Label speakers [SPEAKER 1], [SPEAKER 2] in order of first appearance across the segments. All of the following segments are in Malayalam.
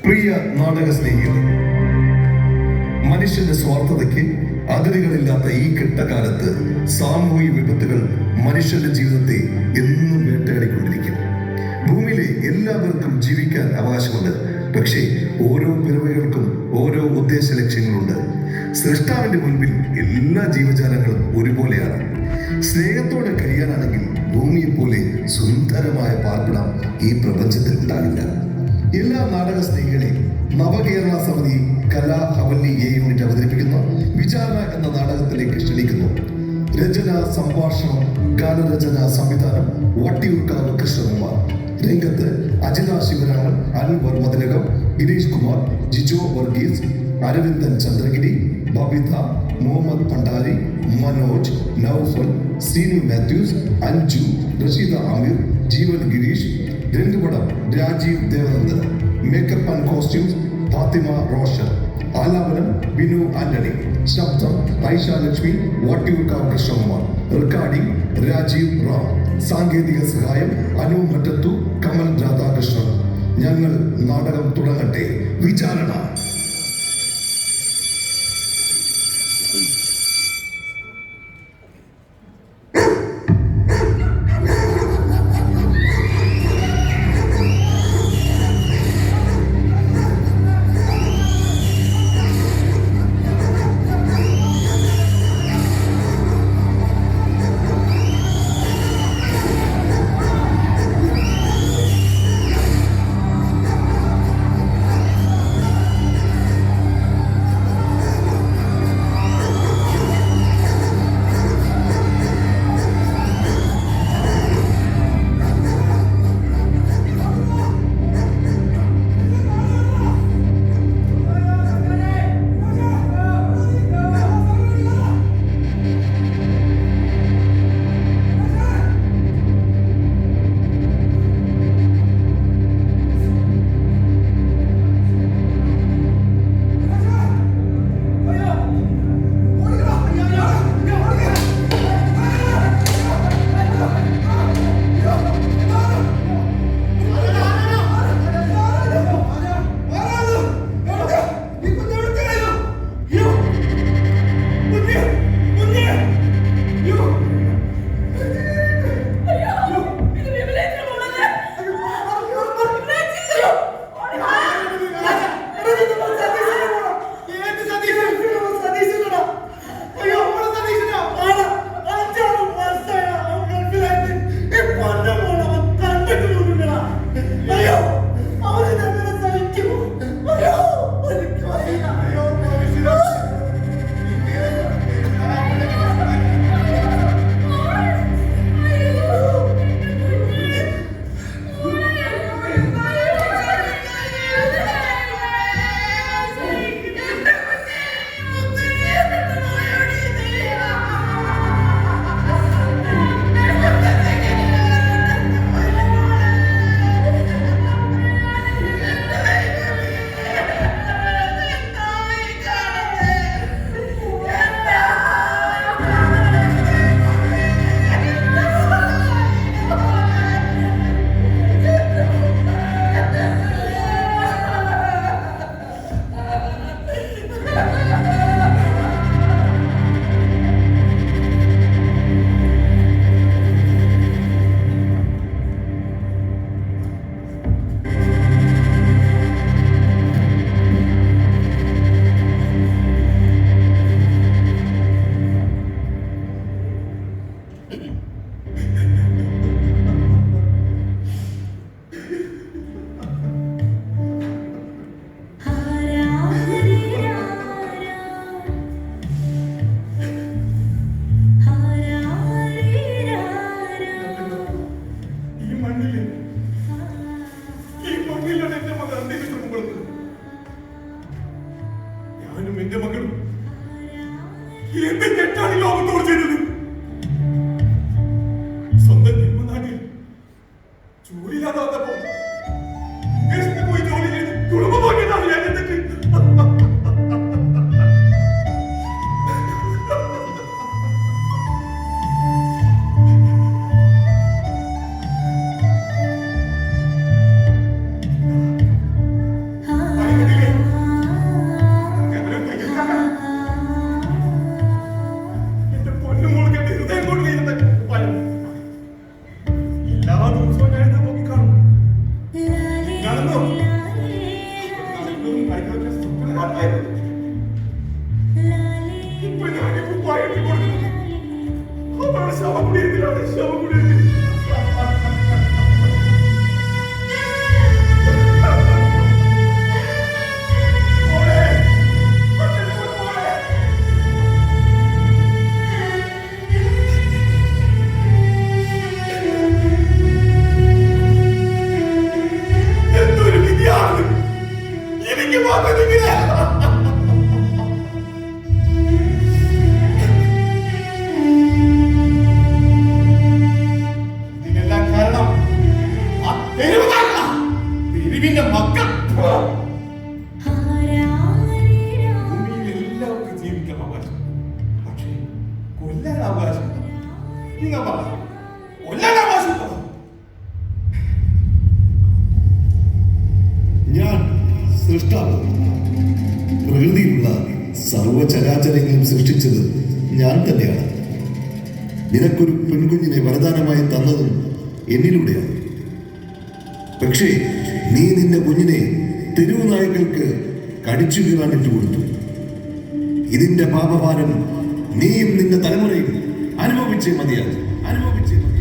[SPEAKER 1] പ്രിയ നാടക സ്നേഹികളെ, മനുഷ്യന്റെ സ്വാർത്ഥതയ്ക്ക് അതിരുകളില്ലാത്ത ഈ കെട്ടകാലത്ത് സാമൂഹിക വിപത്തുകൾ മനുഷ്യന്റെ ജീവിതത്തെ എന്നും വേട്ടയാടിക്കൊണ്ടിരിക്കും. ഭൂമിയിലെ എല്ലാവർക്കും ജീവിക്കാൻ അവകാശമുണ്ട്. പക്ഷേ ഓരോ പിറവികൾക്കും ഓരോ ഉദ്ദേശ ലക്ഷ്യങ്ങളുണ്ട്. സൃഷ്ടാവിന്റെ മുൻപിൽ എല്ലാ ജീവജാലങ്ങളും ഒരുപോലെയാണ്. സ്നേഹത്തോടെ കഴിയാനാണെങ്കിൽ ഭൂമിയെ പോലെ സുന്ദരമായ പാർപ്പിടം ഈ പ്രപഞ്ചത്തിൽ ഉണ്ടാകില്ല. എല്ലാ നാടക സ്നേഹികളെ നവകേരള സമിതി കലാ ഹവല്ലി എ യൂണിറ്റ് അവതരിപ്പിക്കുന്ന വിചാരണ എന്ന നാടകത്തിലേക്ക് ക്ഷണിക്കുന്നു. രചന, സംഭാഷണം, ഗാനരചന, സംവിധാനം വട്ടിയൂർക്കാവ് കൃഷ്ണകുമാർ. രംഗത്ത് അജിത ശിവരാമൻ, അൻവർ മതിലകം, ഗിരീഷ് കുമാർ, ജിജോ വർഗീസ്, അരവിന്ദൻ ചന്ദ്രഗിരി, ബബിത, മുഹമ്മദ് ഭണ്ഡാരി, മനോജ്, നൗഫൽ, സീനു മാത്യൂസ്, അഞ്ജു, റഷീദ അമീർ, ജീവൻ ഗിരീഷ്. രംഗപടം Rajeev Devanandan. Makeup and costumes Fathima Roshan. ആലാപനം ബിനു ആന്റണി. ശബ്ദം ഐഷ ലക്ഷ്മി, വട്ടിയൂർക്കാവ് കൃഷ്ണകുമാർ. റെക്കോർഡിംഗ് രാജീവ് റാം. സാങ്കേതിക സഹായം അനു മറ്റത്തു, കമൽ രാധാകൃഷ്ണൻ. ഞങ്ങൾ നാടകം തുടങ്ങട്ടെ. വിചാരണ. ഞാൻ സൃഷ്ടാവ്. പ്രകൃതിയിലുള്ള സർവചരാചരങ്ങളും സൃഷ്ടിച്ചത് ഞാൻ തന്നെയാണ്. നിനക്കൊരു പെൺകുഞ്ഞിനെ വരദാനമായി തന്നതും എന്നിലൂടെയാണ്. പക്ഷേ നീ നിന്റെ കുഞ്ഞിനെ തെരുവ് നായ്ക്കൾക്ക് കടിച്ചു കീറാൻ ഇട്ടുകൊടുത്തു. ഇതിന്റെ പാപഭാരം നീയും നിന്റെ തലമുറയും അനുഭവിച്ചേ മതിയാകും. അനുഭവിച്ചേ മതിയാകും.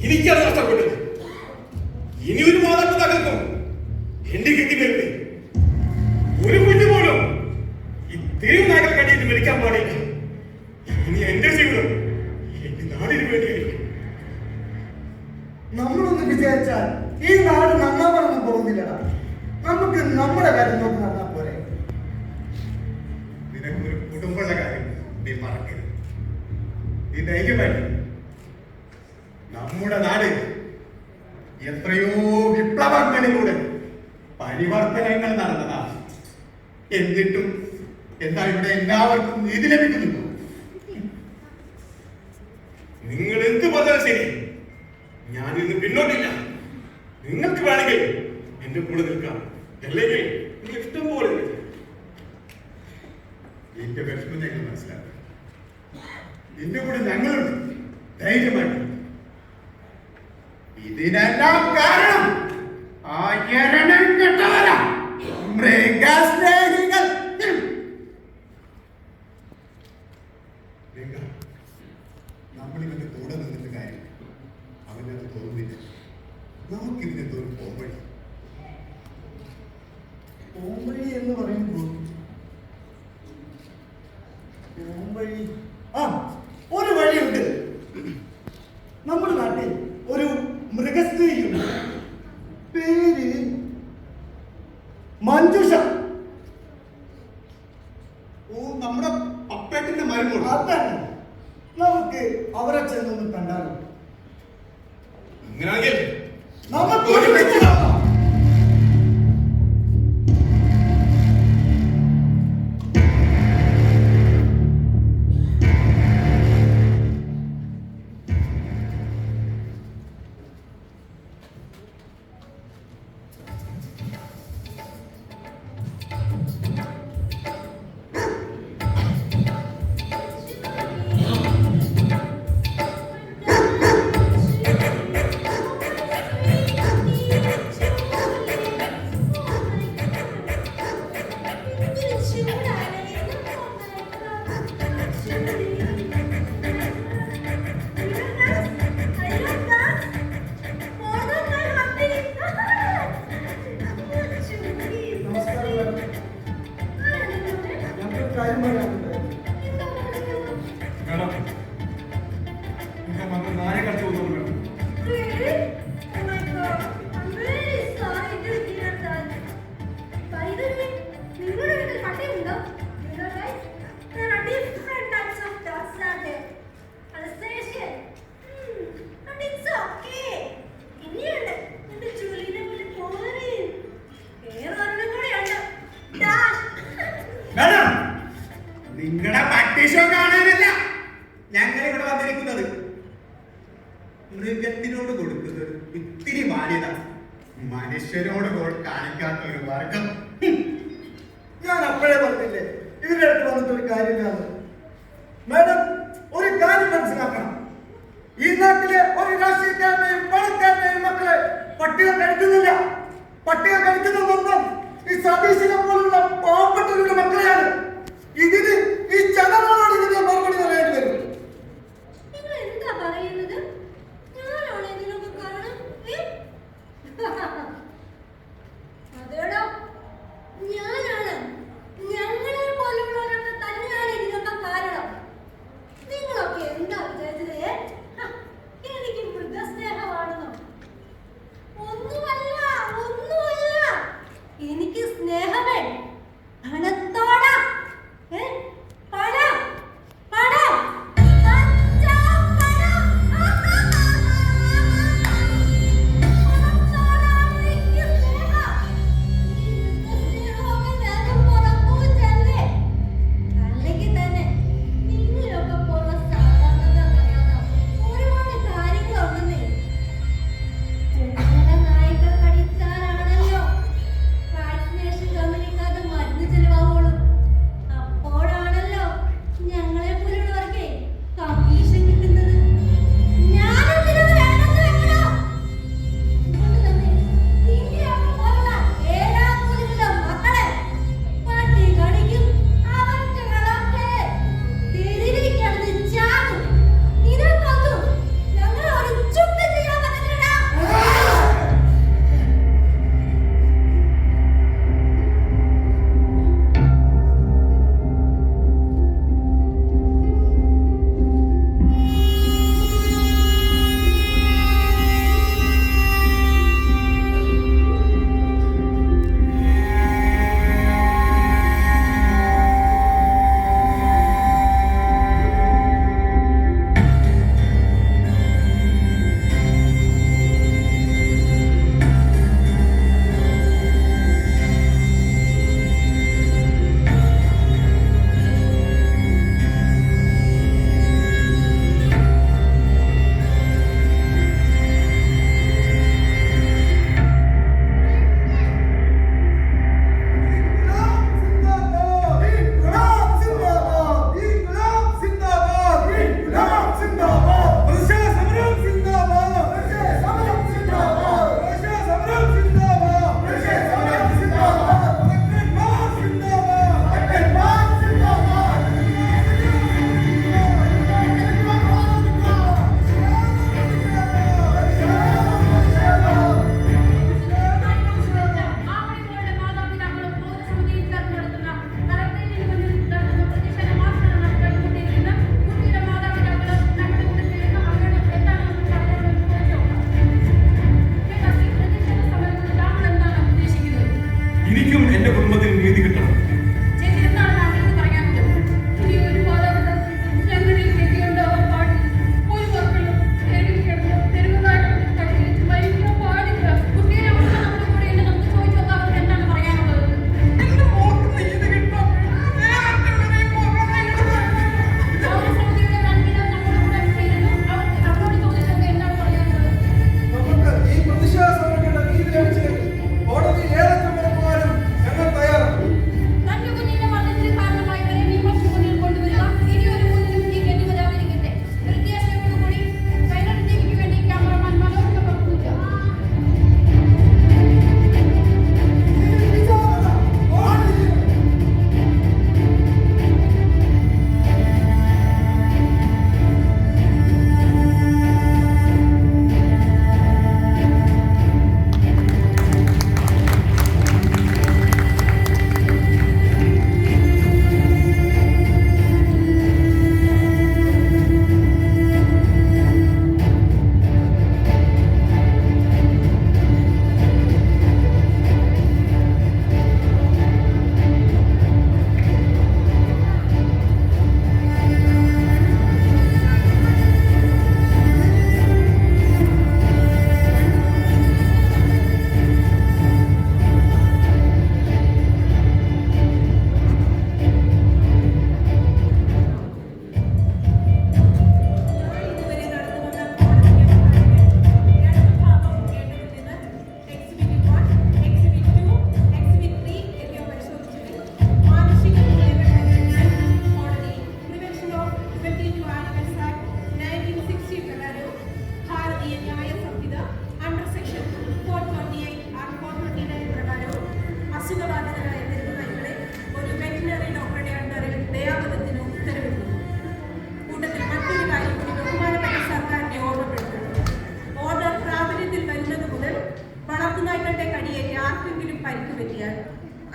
[SPEAKER 2] എനിക്കത് നഷ്ടപ്പെട്ടത്. ഇനി ഒരു മാതാപിതാക്കൾക്കും എന്റെ ഗതി വരുന്നേ. ഒരു കുഞ്ഞു പോലും ഈ തെരുവ് നായകൾ കണ്ടിട്ട് മരിക്കാൻ പാടില്ല. ഇനി എന്റെ ജീവിതം എന്റെ നാടിന് വേണ്ടിയായിരിക്കും.
[SPEAKER 3] നമ്മളൊന്ന് വിചാരിച്ചാൽ ഈ നാട് നന്നാവാനൊന്നും പോകുന്നില്ലടാ. നമുക്ക് നമ്മുടെ കാര്യം നോക്കി നടന്നാൽ പോരെ.
[SPEAKER 2] നിനക്കൊരു കുടുംബമുള്ള കാര്യം നീ മറക്കരുത്. നീ ധൈര്യമായി. നമ്മുടെ നാട് എത്രയോ വിപ്ലവങ്ങളിലൂടെ പരിവർത്തനങ്ങൾ നടന്നതാണ്. എന്നിട്ടും എന്താ ഇവിടെ എല്ലാവർക്കും നീതി ലഭിക്കുന്നുണ്ടോ? നിങ്ങൾ എന്ത് പറഞ്ഞാലും ശരി, ഞാൻ ഇന്ന് പിന്നോട്ടില്ല. നിങ്ങൾക്ക് വേണമെങ്കിൽ എന്റെ കൂടെ നിൽക്കാം, അല്ലെങ്കിൽ നിങ്ങൾ ഇഷ്ടം പോലെ എന്റെ വിഷമം ഞങ്ങൾ മനസ്സിലാക്കാം. എന്റെ കൂടെ ഞങ്ങളുണ്ട്, ധൈര്യമായിട്ട്. ഇതിനെല്ലാം കാരണം ആ എരണം കെട്ടവരാ മൃഗസ്നേഹികൾ. നമ്മളിവന്റെ കൂടെ നിന്നിട്ട് കാര്യം അവനത് തോന്നുന്നില്ല. നമുക്കിതിനെ തോന്നും പോംവഴി.
[SPEAKER 3] പോംവഴി എന്ന് പറയുമ്പോൾ പോംവഴി ഒരു വഴിയുണ്ട്. നമ്മുടെ നാട്ടിൽ ഒരു മൃഗസ്ത്രീയുണ്ട്. പേര് മഞ്ജുഷ.
[SPEAKER 2] ഓ, നമ്മുടെ പപ്പേട്ടിന്റെ മരുമോൾ.
[SPEAKER 3] അതാണ്. നമുക്ക് അവരെ ചെന്നൊന്ന് കണ്ടാലോ?
[SPEAKER 2] അങ്ങനെയാണെങ്കിൽ
[SPEAKER 3] നമുക്ക് ഒരുമിച്ച് നോക്കാം.
[SPEAKER 2] നിങ്ങളുടെ പട്ടിഷോ കാണാനല്ല ഞങ്ങൾ ഇവിടെ വന്നിരിക്കുന്നത്. മൃഗത്തിനോട് കൊടുക്കുന്നത് ഇത്തിരി മാന്യത മനുഷ്യരോട് കാണിക്കാത്ത ഒരു വർഗം.
[SPEAKER 3] ഞാൻ അപ്പോഴേ പറഞ്ഞില്ലേ ഇതിന്റെ അടുത്ത് വന്നിട്ട് ഒരു കാര്യമില്ലാന്ന്. മാഡം, ഒരു കാര്യം മനസ്സിലാക്കണം. ഈ നാട്ടിലെ ഒരു രാഷ്ട്രീയക്കാരനെയും പണക്കാരനെയും മക്കളെ പട്ടിക കഴിക്കുന്നില്ല. പട്ടിക കഴിക്കുന്നതൊന്നും ഈ സതീശിനെ പോലുള്ള പാവപ്പെട്ടവരുടെ മക്കളെയാണ്. ഇതിന് ഈ ജനങ്ങളോട് ഇതിന് മറുപടി പറയേണ്ടി വരും.
[SPEAKER 4] നിങ്ങൾ എന്താ പറയുന്നത്? ഞാനാണ് ഇതിനൊക്കെ കാരണം? അതേടാ, ഞാനാണ്. ഞങ്ങളെ പോലുള്ളവരൊക്കെ തന്നെയാണ് ഇതിനൊക്കെ കാരണം. നിങ്ങളൊക്കെ എന്താ വിചാരിച്ചത്? എനിക്ക് മൃഗസ്നേഹമാണെന്നോ? ഒന്നുമല്ല. എനിക്ക് സ്നേഹമേ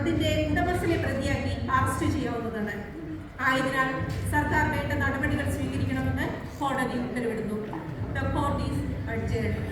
[SPEAKER 5] അതിന്റെ ഉടമസ്ഥനെ പ്രതിയാക്കി അറസ്റ്റ് ചെയ്യാവുന്നതാണ്. ആയതിനാൽ സർക്കാർ വേണ്ട നടപടികൾ സ്വീകരിക്കണമെന്ന് കോടതി ഉത്തരവിടുന്നു. The court is adjourned.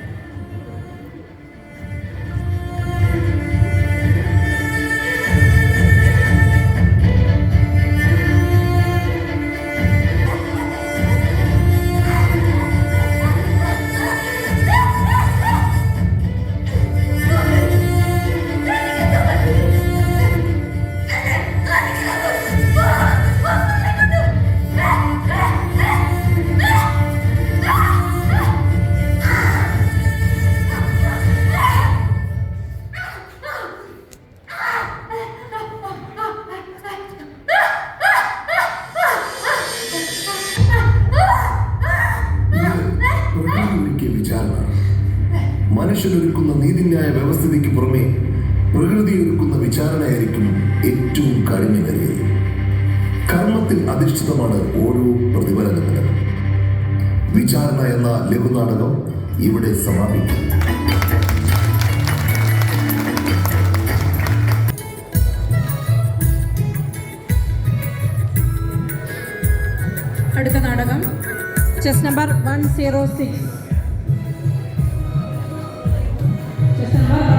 [SPEAKER 1] മനുഷ്യനൊരുക്കുന്ന നീതിന്യായ വ്യവസ്ഥിതിക്ക് പുറമെ പ്രകൃതി ഒരുക്കുന്ന വിചാരണയായിരിക്കും ഏറ്റവും കഠിനമേറിയത്. കർമ്മത്തിൽ അധിഷ്ഠിതമാണ് ഓരോ പ്രതിഫലനത്തിനും. വിചാരണ എന്ന ലഘുനാടകം ഇവിടെ സമാപിക്കും.
[SPEAKER 5] അടുത്ത നാടകം ചെസ് നമ്പർ 106. Chess number